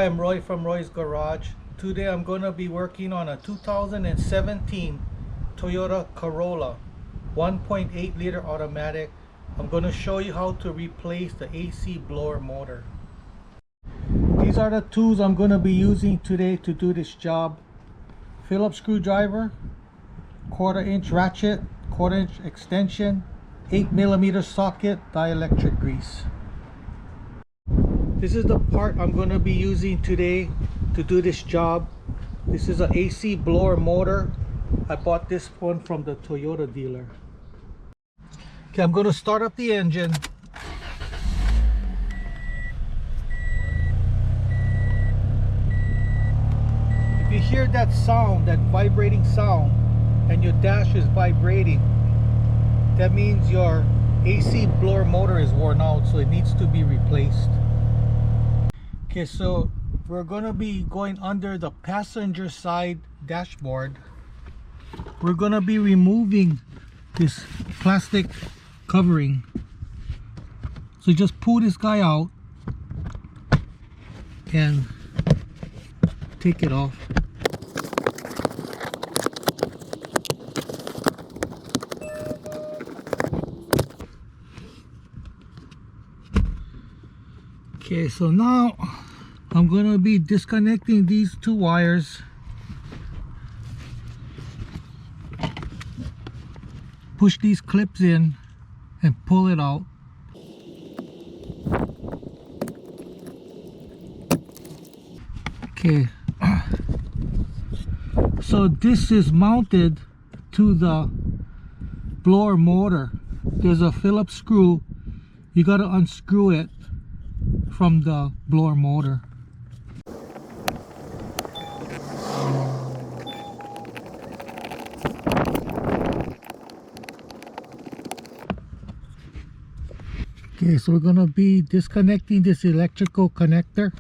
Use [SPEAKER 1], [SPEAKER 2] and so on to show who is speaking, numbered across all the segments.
[SPEAKER 1] I'm Roy from Roy's Garage. Today I'm going to be working on a 2017 Toyota Corolla 1.8 liter automatic. I'm going to show you how to replace the AC blower motor. These are the tools I'm going to be using today to do this job. Phillips screwdriver, 1/4 inch ratchet, 1/4 inch extension, 8mm socket, dielectric grease. This is the part I'm going to be using today to do this job. This is an AC blower motor. I bought this one from the Toyota dealer. Okay, I'm going to start up the engine. If you hear that sound, that vibrating sound, and your dash is vibrating, that means your AC blower motor is worn out, so it needs to be replaced. Okay, so we're going to be going under the passenger side dashboard. We're going to be removing this plastic covering. So just pull this guy out and take it off. Okay, so now I'm going to be disconnecting these two wires. Push these clips in and pull it out. Okay, so this is mounted to the blower motor. There's a Phillips screw. You got to unscrew it from the blower motor. Okay, so we're going to be disconnecting this electrical connector.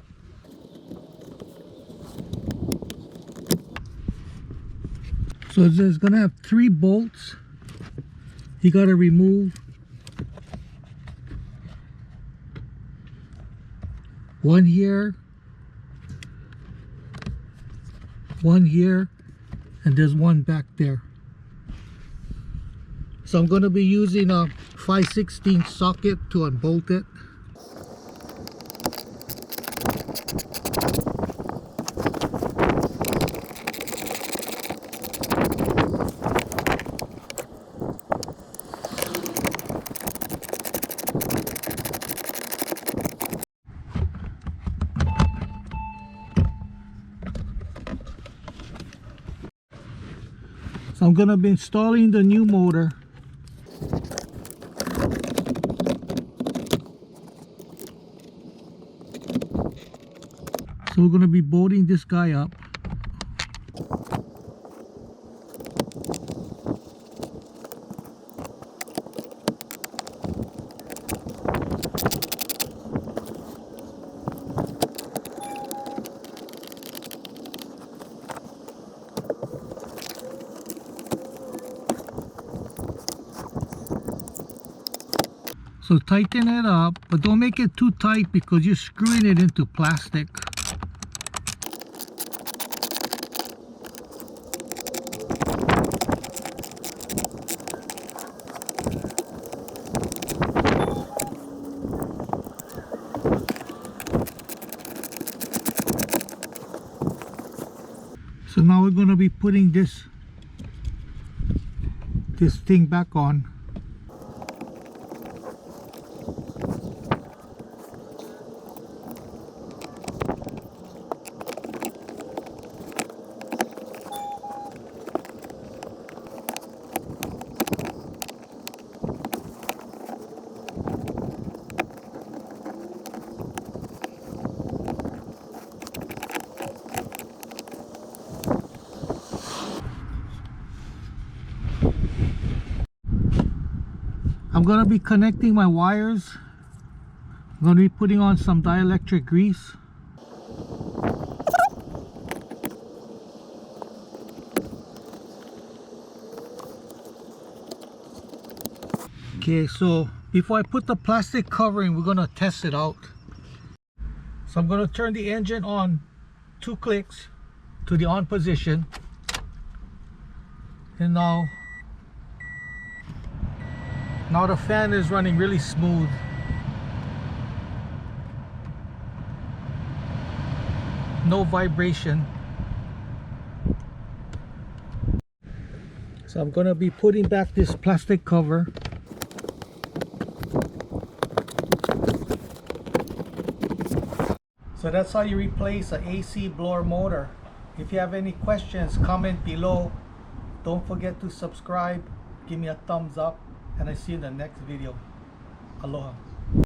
[SPEAKER 1] So there's going to have 3 bolts. You got to remove one here, and there's one back there. So I'm going to be using a 5/16 socket to unbolt it. So I'm going to be installing the new motor. So we're going to be bolting this guy up. So tighten it up, but don't make it too tight because you're screwing it into plastic. So now we're going to be putting this thing back on. I'm going to be connecting my wires. I'm going to be putting on some dielectric grease. Okay, so before I put the plastic covering, we're going to test it out. So I'm going to turn the engine on 2 clicks to the on position, and now the fan is running really smooth. No vibration. So I'm going to be putting back this plastic cover. So that's how you replace an AC blower motor. If you have any questions, comment below. Don't forget to subscribe, give me a thumbs up, and I see you in the next video. Aloha.